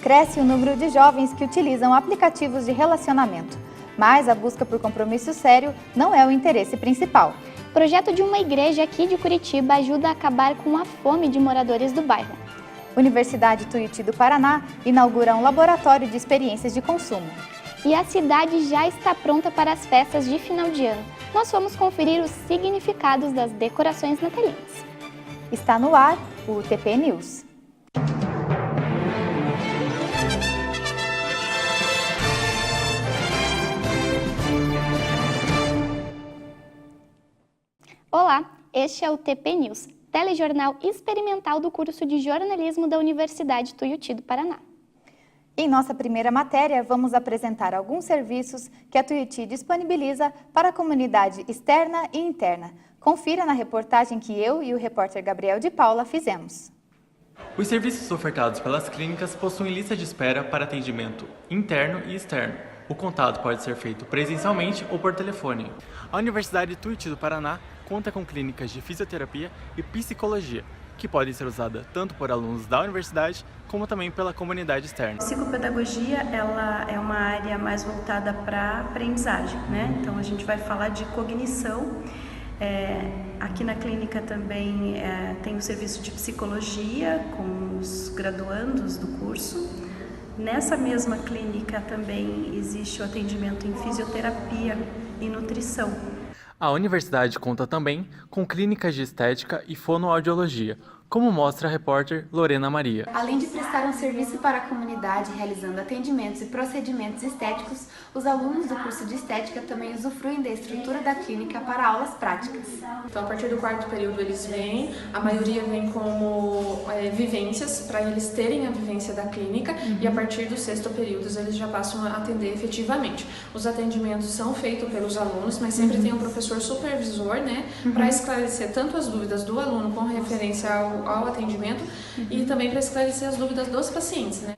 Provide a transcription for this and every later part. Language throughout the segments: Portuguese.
Cresce o número de jovens que utilizam aplicativos de relacionamento, mas a busca por compromisso sério não é o interesse principal. O projeto de uma igreja aqui de Curitiba ajuda a acabar com a fome de moradores do bairro. Universidade Tuiuti do Paraná inaugura um laboratório de experiências de consumo. E a cidade já está pronta para as festas de final de ano. Nós vamos conferir os significados das decorações natalinas. Está no ar o TP News. Olá, este é o TP News, telejornal experimental do curso de jornalismo da Universidade Tuiuti do Paraná. Em nossa primeira matéria, vamos apresentar alguns serviços que a Tuiuti disponibiliza para a comunidade externa e interna. Confira na reportagem que eu e o repórter Gabriel de Paula fizemos. Os serviços ofertados pelas clínicas possuem lista de espera para atendimento interno e externo. O contato pode ser feito presencialmente ou por telefone. A Universidade Tuiuti do Paraná conta com clínicas de fisioterapia e psicologia, que podem ser usadas tanto por alunos da universidade como também pela comunidade externa. A psicopedagogia ela é uma área mais voltada para a aprendizagem, né? Então a gente vai falar de cognição. Aqui na clínica também tem o serviço de psicologia com os graduandos do curso. Nessa mesma clínica também existe o atendimento em fisioterapia e nutrição. A universidade conta também com clínicas de estética e fonoaudiologia, como mostra a repórter Lorena Maria. Além de prestar um serviço para a comunidade realizando atendimentos e procedimentos estéticos, os alunos do curso de estética também usufruem da estrutura da clínica para aulas práticas. Então, a partir do quarto período eles vêm, a maioria vem como vivências, para eles terem a vivência da clínica, e a partir do sexto período eles já passam a atender efetivamente. Os atendimentos são feitos pelos alunos, mas sempre tem um professor supervisor, né, para esclarecer tanto as dúvidas do aluno com referência ao atendimento e também para esclarecer as dúvidas dos pacientes, né?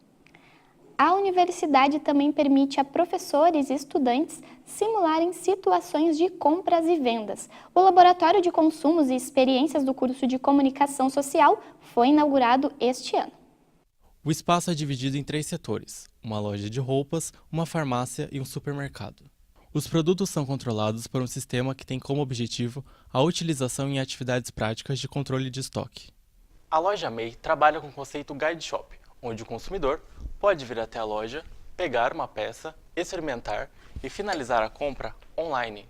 A universidade também permite a professores e estudantes simularem situações de compras e vendas. O Laboratório de Consumos e Experiências do curso de Comunicação Social foi inaugurado este ano. O espaço é dividido em 3 setores: uma loja de roupas, uma farmácia e um supermercado. Os produtos são controlados por um sistema que tem como objetivo a utilização em atividades práticas de controle de estoque. A loja MEI trabalha com o conceito Guide Shop, onde o consumidor pode vir até a loja, pegar uma peça, experimentar e finalizar a compra online.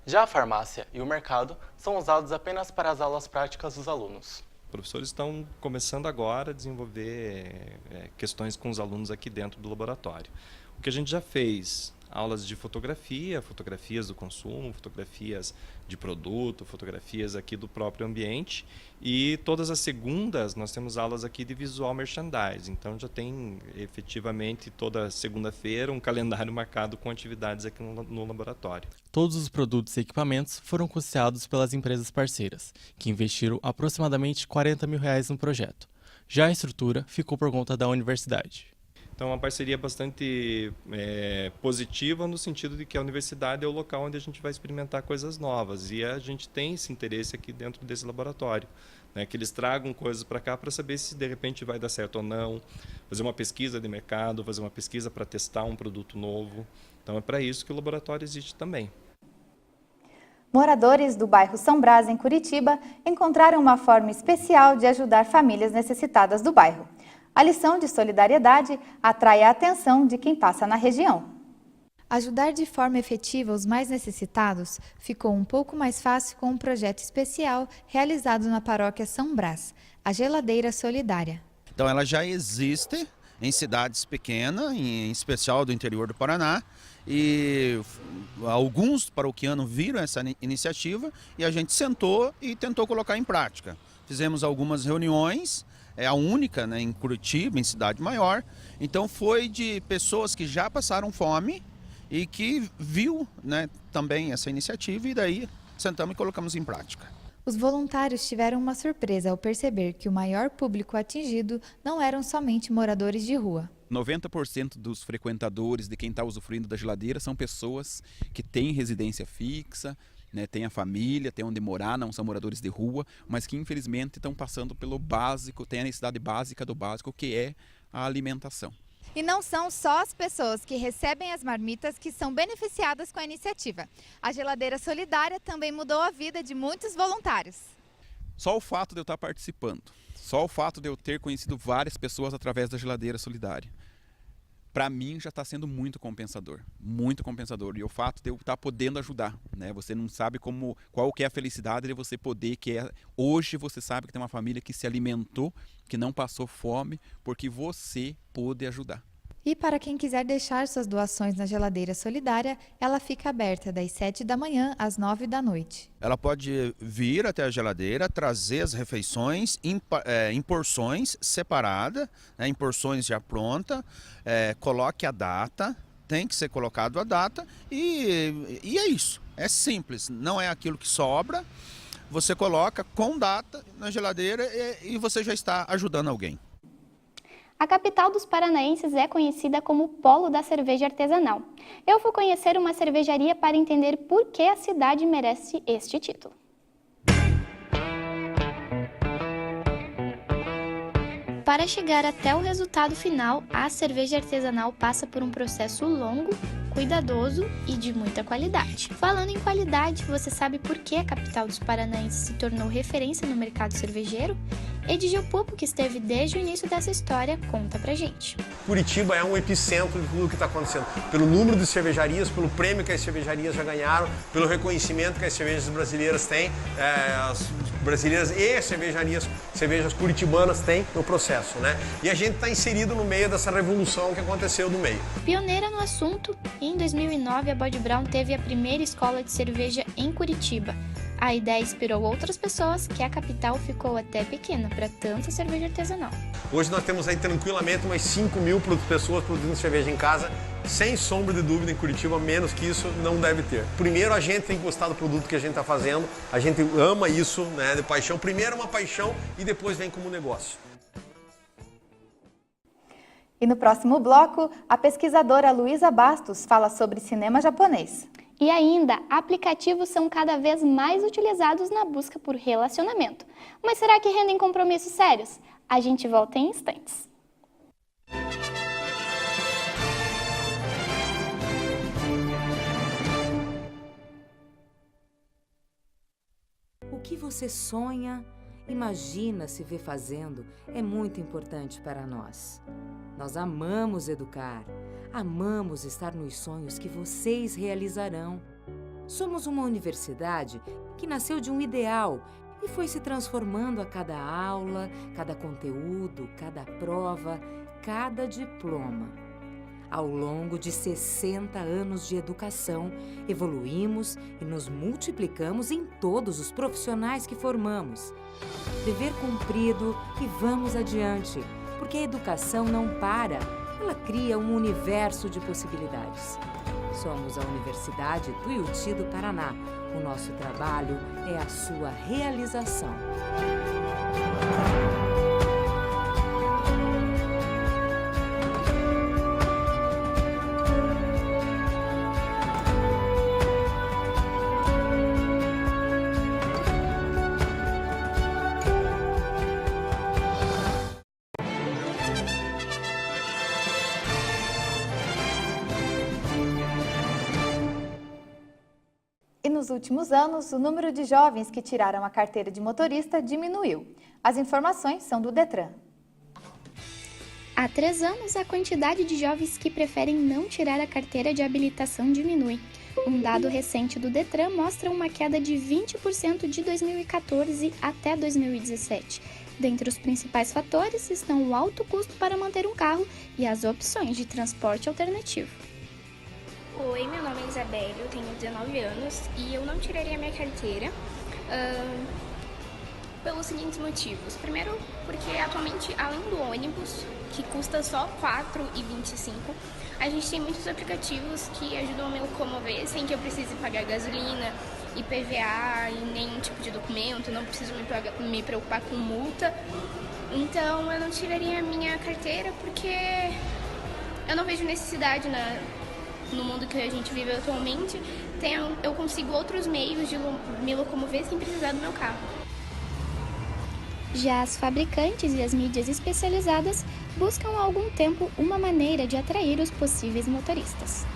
Já a farmácia e o mercado são usados apenas para as aulas práticas dos alunos. Os professores estão começando agora a desenvolver questões com os alunos aqui dentro do laboratório. O que a gente já fez: aulas de fotografia, fotografias do consumo, fotografias de produto, fotografias aqui do próprio ambiente, e todas as segundas nós temos aulas aqui de visual merchandising. Então já tem efetivamente toda segunda-feira um calendário marcado com atividades aqui no laboratório. Todos os produtos e equipamentos foram custeados pelas empresas parceiras, que investiram aproximadamente R$40 mil no projeto. Já a estrutura ficou por conta da universidade. Então, uma parceria bastante positiva, no sentido de que a universidade é o local onde a gente vai experimentar coisas novas, e a gente tem esse interesse aqui dentro desse laboratório, né, que eles tragam coisas para cá para saber se de repente vai dar certo ou não, fazer uma pesquisa de mercado, fazer uma pesquisa para testar um produto novo. Então é para isso que o laboratório existe também. Moradores do bairro São Brás, em Curitiba, encontraram uma forma especial de ajudar famílias necessitadas do bairro. A lição de solidariedade atrai a atenção de quem passa na região. Ajudar de forma efetiva os mais necessitados ficou um pouco mais fácil com um projeto especial realizado na paróquia São Brás, a Geladeira Solidária. Então ela já existe em cidades pequenas, em especial do interior do Paraná, e alguns paroquianos viram essa iniciativa e a gente sentou e tentou colocar em prática. Fizemos algumas reuniões. É a única, né, em Curitiba, em cidade maior. Então foi de pessoas que já passaram fome e que viu, né, também essa iniciativa, e daí sentamos e colocamos em prática. Os voluntários tiveram uma surpresa ao perceber que o maior público atingido não eram somente moradores de rua. 90% dos frequentadores, de quem está usufruindo da geladeira, são pessoas que têm residência fixa, né, tem a família, tem onde morar, não são moradores de rua, mas que infelizmente estão passando pelo básico, tem a necessidade básica do básico, que é a alimentação. E não são só as pessoas que recebem as marmitas que são beneficiadas com a iniciativa. A Geladeira Solidária também mudou a vida de muitos voluntários. Só o fato de eu estar participando, só o fato de eu ter conhecido várias pessoas através da Geladeira Solidária, para mim já está sendo muito compensador. E o fato de eu estar podendo ajudar, né? Você não sabe qual que é a felicidade de você poder, hoje você sabe que tem uma família que se alimentou, que não passou fome, porque você pôde ajudar. E para quem quiser deixar suas doações na Geladeira Solidária, ela fica aberta das 7 da manhã às 9 da noite. Ela pode vir até a geladeira, trazer as refeições em porções separadas, né, em porções já pronta, coloque a data, tem que ser colocado a data e é isso. É simples, não é aquilo que sobra, você coloca com data na geladeira e você já está ajudando alguém. A capital dos paranaenses é conhecida como polo da cerveja artesanal. Eu fui conhecer uma cervejaria para entender por que a cidade merece este título. Para chegar até o resultado final, a cerveja artesanal passa por um processo longo, cuidadoso e de muita qualidade. Falando em qualidade, você sabe por que a capital dos paranaenses se tornou referência no mercado cervejeiro? Edigia Pupo, que esteve desde o início dessa história, conta pra gente. Curitiba é um epicentro de tudo que está acontecendo. Pelo número de cervejarias, pelo prêmio que as cervejarias já ganharam, pelo reconhecimento que as cervejas brasileiras têm, as brasileiras e as cervejas curitibanas têm no processo, né? E a gente está inserido no meio dessa revolução que aconteceu no meio. Pioneira no assunto, em 2009 a Bode Brown teve a primeira escola de cerveja em Curitiba. A ideia inspirou outras pessoas que a capital ficou até pequena para tanta cerveja artesanal. Hoje nós temos aí tranquilamente umas 5.000 pessoas produzindo cerveja em casa, sem sombra de dúvida em Curitiba, menos que isso não deve ter. Primeiro a gente tem que gostar do produto que a gente está fazendo, a gente ama isso, né, de paixão. Primeiro é uma paixão e depois vem como negócio. E no próximo bloco, a pesquisadora Luísa Bastos fala sobre cinema japonês. E ainda, aplicativos são cada vez mais utilizados na busca por relacionamento. Mas será que rendem compromissos sérios? A gente volta em instantes. O que você sonha, imagina se vê fazendo, é muito importante para nós. Nós amamos educar, amamos estar nos sonhos que vocês realizarão. Somos uma universidade que nasceu de um ideal e foi se transformando a cada aula, cada conteúdo, cada prova, cada diploma. Ao longo de 60 anos de educação, evoluímos e nos multiplicamos em todos os profissionais que formamos. Dever cumprido e vamos adiante, porque a educação não para, ela cria um universo de possibilidades. Somos a Universidade Tuiuti do Paraná. O nosso trabalho é a sua realização. E nos últimos anos, o número de jovens que tiraram a carteira de motorista diminuiu. As informações são do Detran. Há 3 anos, a quantidade de jovens que preferem não tirar a carteira de habilitação diminui. Um dado recente do Detran mostra uma queda de 20% de 2014 até 2017. Dentre os principais fatores estão o alto custo para manter um carro e as opções de transporte alternativo. Oi, meu nome é Isabelle, eu tenho 19 anos e eu não tiraria minha carteira pelos seguintes motivos. Primeiro, porque atualmente, além do ônibus, que custa só R$ 4,25, a gente tem muitos aplicativos que ajudam a me locomover sem que eu precise pagar gasolina, IPVA e nenhum tipo de documento, não preciso me preocupar com multa. Então, eu não tiraria a minha carteira porque eu não vejo necessidade no mundo que a gente vive atualmente, eu consigo outros meios de me locomover sem precisar do meu carro. Já as fabricantes e as mídias especializadas buscam há algum tempo uma maneira de atrair os possíveis motoristas.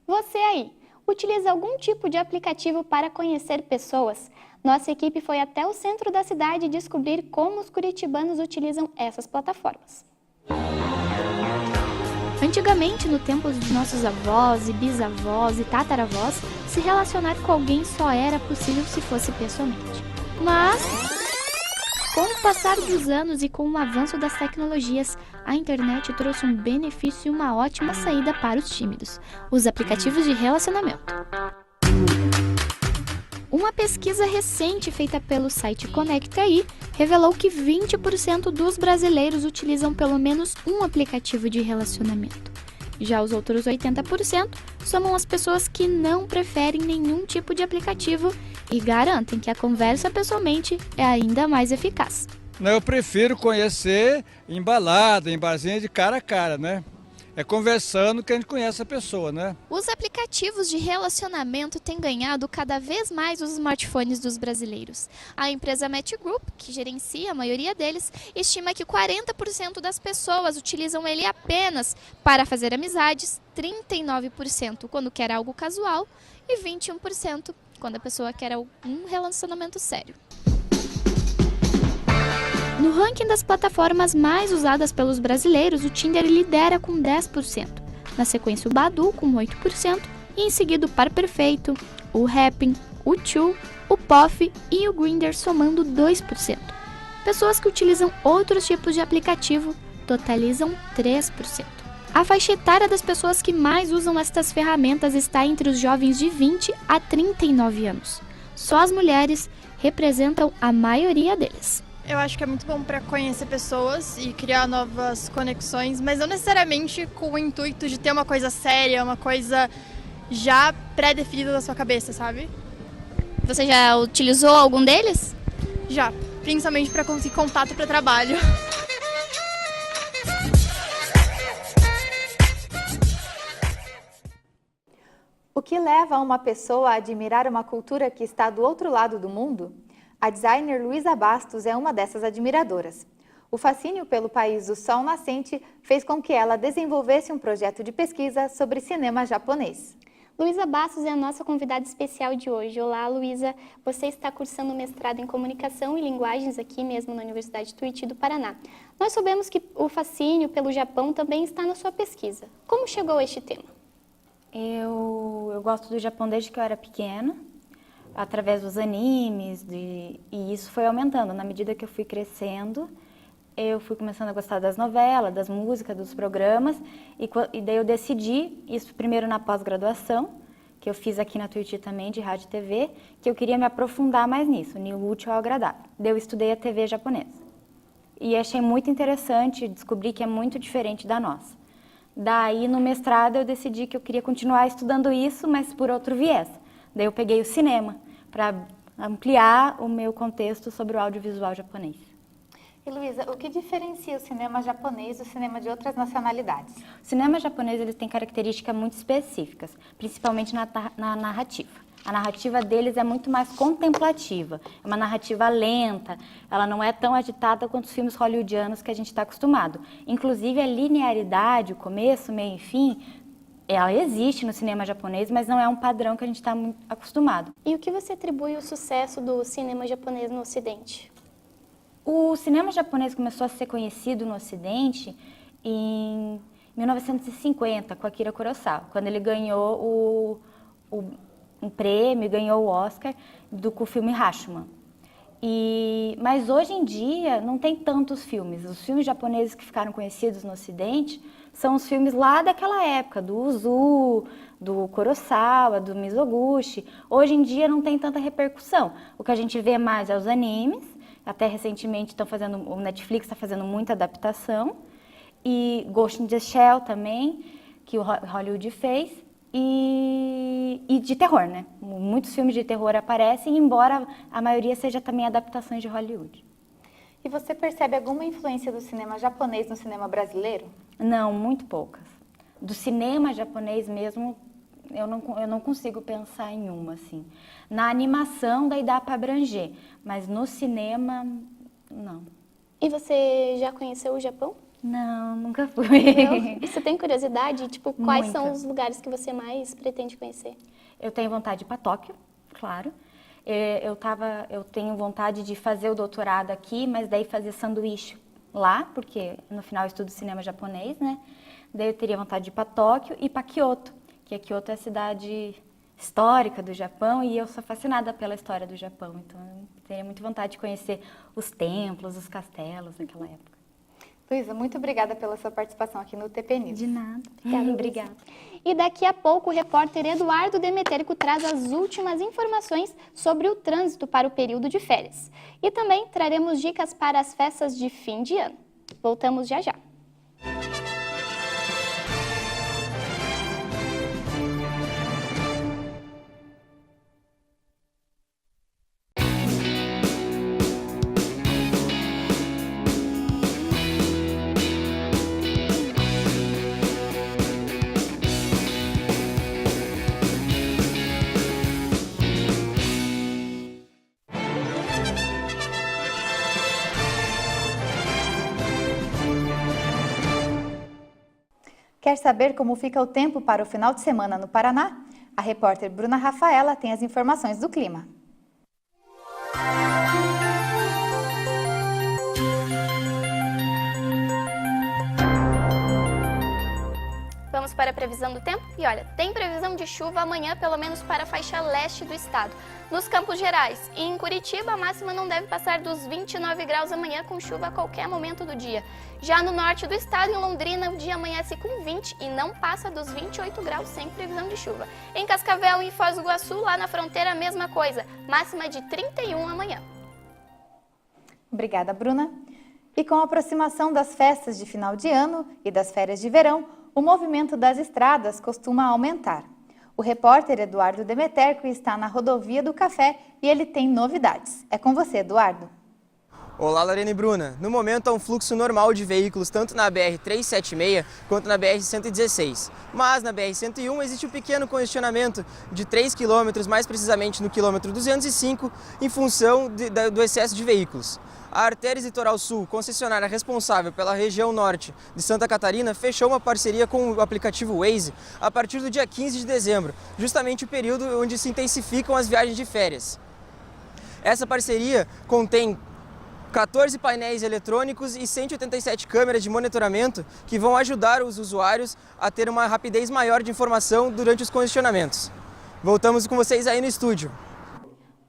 Você aí, utiliza algum tipo de aplicativo para conhecer pessoas? Nossa equipe foi até o centro da cidade descobrir como os curitibanos utilizam essas plataformas. Antigamente, no tempo dos nossos avós e bisavós e tataravós, se relacionar com alguém só era possível se fosse pessoalmente. Mas, com o passar dos anos e com o avanço das tecnologias, a internet trouxe um benefício e uma ótima saída para os tímidos: os aplicativos de relacionamento. Uma pesquisa recente feita pelo site Conecta.ai revelou que 20% dos brasileiros utilizam pelo menos um aplicativo de relacionamento. Já os outros 80% somam as pessoas que não preferem nenhum tipo de aplicativo e garantem que a conversa pessoalmente é ainda mais eficaz. Eu prefiro conhecer em balada, em barzinho de cara a cara, né? É conversando que a gente conhece a pessoa, né? Os aplicativos de relacionamento têm ganhado cada vez mais os smartphones dos brasileiros. A empresa Match Group, que gerencia a maioria deles, estima que 40% das pessoas utilizam ele apenas para fazer amizades, 39% quando quer algo casual e 21% quando a pessoa quer um relacionamento sério. No ranking das plataformas mais usadas pelos brasileiros, o Tinder lidera com 10%. Na sequência, o Badoo com 8% e em seguida o Par Perfeito, o Happn, o Too, o Pof e o Grindr somando 2%. Pessoas que utilizam outros tipos de aplicativo totalizam 3%. A faixa etária das pessoas que mais usam estas ferramentas está entre os jovens de 20 a 39 anos. Só as mulheres representam a maioria deles. Eu acho que é muito bom para conhecer pessoas e criar novas conexões, mas não necessariamente com o intuito de ter uma coisa séria, uma coisa já pré-definida na sua cabeça, sabe? Você já utilizou algum deles? Já, principalmente para conseguir contato para trabalho. O que leva uma pessoa a admirar uma cultura que está do outro lado do mundo? A designer Luísa Bastos é uma dessas admiradoras. O fascínio pelo país do sol nascente fez com que ela desenvolvesse um projeto de pesquisa sobre cinema japonês. Luísa Bastos é a nossa convidada especial de hoje. Olá, Luísa. Você está cursando mestrado em Comunicação e Linguagens aqui mesmo na Universidade Tuiuti do Paraná. Nós soubemos que o fascínio pelo Japão também está na sua pesquisa. Como chegou a este tema? Eu gosto do Japão desde que eu era pequena, através dos animes, e isso foi aumentando. Na medida que eu fui crescendo, eu fui começando a gostar das novelas, das músicas, dos programas, e daí eu decidi, isso primeiro na pós-graduação, que eu fiz aqui na Tuiuti também, de rádio e TV, que eu queria me aprofundar mais nisso, unir o útil ao agradável. Daí eu estudei a TV japonesa. E achei muito interessante, descobri que é muito diferente da nossa. Daí, no mestrado, eu decidi que eu queria continuar estudando isso, mas por outro viés. Daí eu peguei o cinema, para ampliar o meu contexto sobre o audiovisual japonês. E Luísa, o que diferencia o cinema japonês do cinema de outras nacionalidades? O cinema japonês ele tem características muito específicas, principalmente na narrativa. A narrativa deles é muito mais contemplativa, é uma narrativa lenta, ela não é tão agitada quanto os filmes hollywoodianos que a gente está acostumado. Inclusive a linearidade, o começo, meio e fim, ela existe no cinema japonês, mas não é um padrão que a gente está muito acostumado. E o que você atribui ao sucesso do cinema japonês no Ocidente? O cinema japonês começou a ser conhecido no Ocidente em 1950, com Akira Kurosawa, quando ele ganhou um prêmio, ganhou o Oscar com o filme Rashomon. Mas hoje em dia não tem tantos filmes. Os filmes japoneses que ficaram conhecidos no Ocidente são os filmes lá daquela época, do Ozu, do Kurosawa, do Mizoguchi. Hoje em dia não tem tanta repercussão. O que a gente vê mais é os animes, até recentemente o Netflix está fazendo muita adaptação, e Ghost in the Shell também, que o Hollywood fez, e de terror, né? Muitos filmes de terror aparecem, embora a maioria seja também adaptações de Hollywood. E você percebe alguma influência do cinema japonês no cinema brasileiro? Não, muito poucas. Do cinema japonês mesmo, eu não consigo pensar em uma, assim. Na animação, daí dá para abranger, mas no cinema, não. E você já conheceu o Japão? Não, nunca fui. Não? E você tem curiosidade? Tipo, quais Muita. são os lugares que você mais pretende conhecer? Eu tenho vontade de ir para Tóquio, claro. Eu tenho vontade de fazer o doutorado aqui, mas daí fazer sanduíche lá, porque no final eu estudo cinema japonês, né? Daí eu teria vontade de ir para Tóquio e para Kyoto, que Kyoto é a cidade histórica do Japão e eu sou fascinada pela história do Japão, então eu teria muita vontade de conhecer os templos, os castelos daquela época. Luísa, muito obrigada pela sua participação aqui no TP News. De nada. Obrigada. E daqui a pouco o repórter Eduardo Demetérico traz as últimas informações sobre o trânsito para o período de férias. E também traremos dicas para as festas de fim de ano. Voltamos já já. Quer saber como fica o tempo para o final de semana no Paraná? A repórter Bruna Rafaela tem as informações do clima. Vamos para a previsão do tempo? E olha, tem previsão de chuva amanhã, pelo menos para a faixa leste do estado. Nos Campos Gerais e em Curitiba, a máxima não deve passar dos 29 graus amanhã, com chuva a qualquer momento do dia. Já no norte do estado, em Londrina, o dia amanhece com 20 e não passa dos 28 graus sem previsão de chuva. Em Cascavel e Foz do Iguaçu, lá na fronteira, a mesma coisa, máxima de 31 amanhã. Obrigada, Bruna. E com a aproximação das festas de final de ano e das férias de verão, o movimento das estradas costuma aumentar. O repórter Eduardo Demetérico está na rodovia do Café e ele tem novidades. É com você, Eduardo. Olá, Lorena e Bruna. No momento há um fluxo normal de veículos tanto na BR-376 quanto na BR-116. Mas na BR-101 existe um pequeno congestionamento de 3 km, mais precisamente no quilômetro 205, em função do excesso de veículos. A Artérias Litoral Sul, concessionária responsável pela região norte de Santa Catarina, fechou uma parceria com o aplicativo Waze a partir do dia 15 de dezembro, justamente o período onde se intensificam as viagens de férias. Essa parceria contém 14 painéis eletrônicos e 187 câmeras de monitoramento que vão ajudar os usuários a ter uma rapidez maior de informação durante os congestionamentos. Voltamos com vocês aí no estúdio.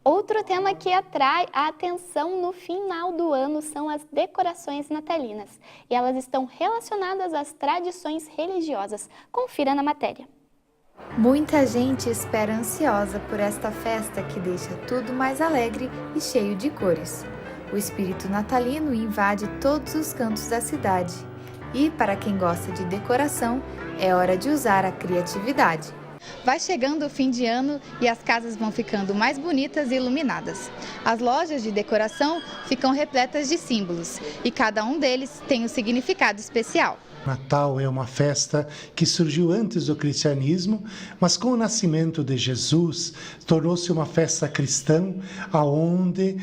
Outro tema que atrai a atenção no final do ano são as decorações natalinas. E elas estão relacionadas às tradições religiosas. Confira na matéria. Muita gente espera ansiosa por esta festa que deixa tudo mais alegre e cheio de cores. O espírito natalino invade todos os cantos da cidade. E, para quem gosta de decoração, é hora de usar a criatividade. Vai chegando o fim de ano e as casas vão ficando mais bonitas e iluminadas. As lojas de decoração ficam repletas de símbolos e cada um deles tem um significado especial. Natal é uma festa que surgiu antes do cristianismo, mas com o nascimento de Jesus tornou-se uma festa cristã, aonde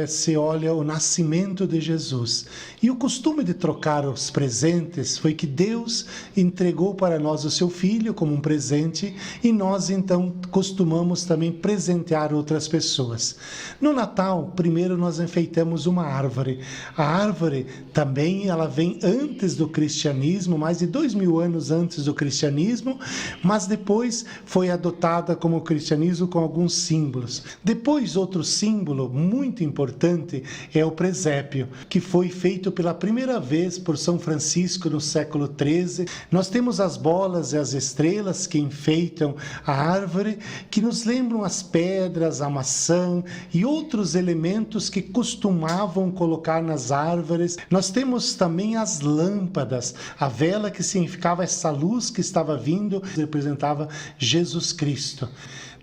se olha o nascimento de Jesus. E o costume de trocar os presentes foi que Deus entregou para nós o seu Filho como um presente e nós então costumamos também presentear outras pessoas. No Natal, primeiro nós enfeitamos uma árvore. A árvore também ela vem antes do cristianismo, mais de 2000 anos antes do cristianismo, mas depois foi adotada como o cristianismo com alguns símbolos. Depois, outro símbolo muito importante é o presépio, que foi feito pela primeira vez por São Francisco no século XIII. Nós temos as bolas e as estrelas que enfeitam a árvore, que nos lembram as pedras, a maçã e outros elementos que costumavam colocar nas árvores. Nós temos também as lâmpadas. A vela que significava essa luz que estava vindo, representava Jesus Cristo.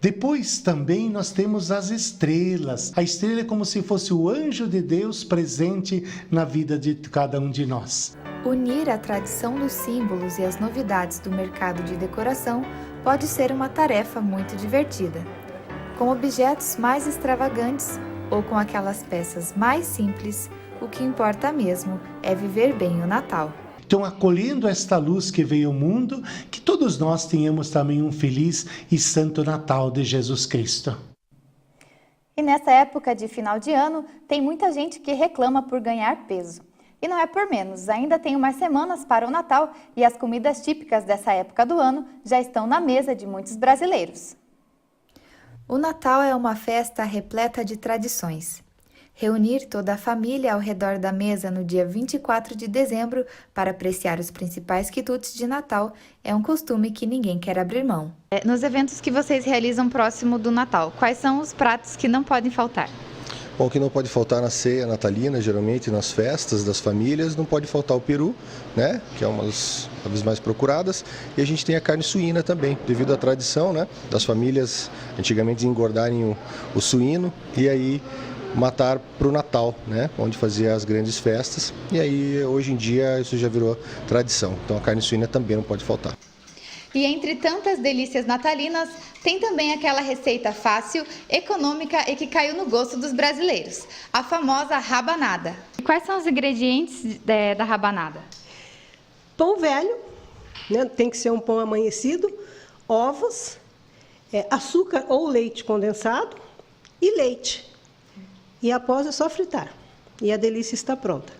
Depois também nós temos as estrelas. A estrela é como se fosse o anjo de Deus presente na vida de cada um de nós. Unir a tradição dos símbolos e as novidades do mercado de decoração pode ser uma tarefa muito divertida. Com objetos mais extravagantes ou com aquelas peças mais simples, o que importa mesmo é viver bem o Natal. Então, acolhendo esta luz que veio ao mundo, que todos nós tenhamos também um feliz e santo Natal de Jesus Cristo. E nessa época de final de ano, tem muita gente que reclama por ganhar peso. E não é por menos, ainda tem umas semanas para o Natal e as comidas típicas dessa época do ano já estão na mesa de muitos brasileiros. O Natal é uma festa repleta de tradições. Reunir toda a família ao redor da mesa no dia 24 de dezembro para apreciar os principais quitutes de Natal é um costume que ninguém quer abrir mão. Nos eventos que vocês realizam próximo do Natal, quais são os pratos que não podem faltar? Bom, o que não pode faltar na ceia natalina, geralmente nas festas das famílias, não pode faltar o peru, né, que é uma das aves mais procuradas, e a gente tem a carne suína também, devido à tradição, né, das famílias antigamente engordarem o suíno e aí matar para o Natal, né, onde fazia as grandes festas, e aí hoje em dia isso já virou tradição, então a carne suína também não pode faltar. E entre tantas delícias natalinas, tem também aquela receita fácil, econômica e que caiu no gosto dos brasileiros, a famosa rabanada. E quais são os ingredientes da rabanada? Pão velho, né? Tem que ser um pão amanhecido, ovos, açúcar ou leite condensado e leite. E após é só fritar. E a delícia está pronta.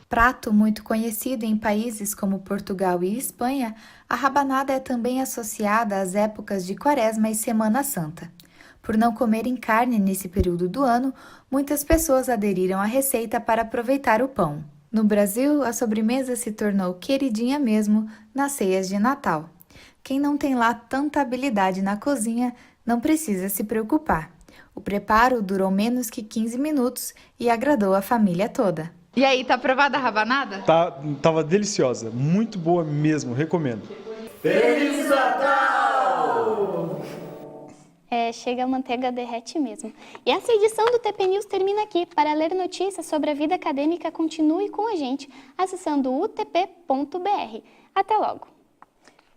Prato muito conhecido em países como Portugal e Espanha, a rabanada é também associada às épocas de Quaresma e Semana Santa. Por não comerem carne nesse período do ano, muitas pessoas aderiram à receita para aproveitar o pão. No Brasil, a sobremesa se tornou queridinha mesmo nas ceias de Natal. Quem não tem lá tanta habilidade na cozinha não precisa se preocupar. O preparo durou menos que 15 minutos e agradou a família toda. E aí, tá aprovada a rabanada? Tava deliciosa, muito boa mesmo, recomendo. Feliz Natal! Chega a manteiga, derrete mesmo. E essa edição do TP News termina aqui. Para ler notícias sobre a vida acadêmica, continue com a gente, acessando utp.br. Até logo.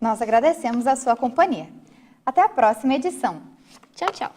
Nós agradecemos a sua companhia. Até a próxima edição. Tchau, tchau.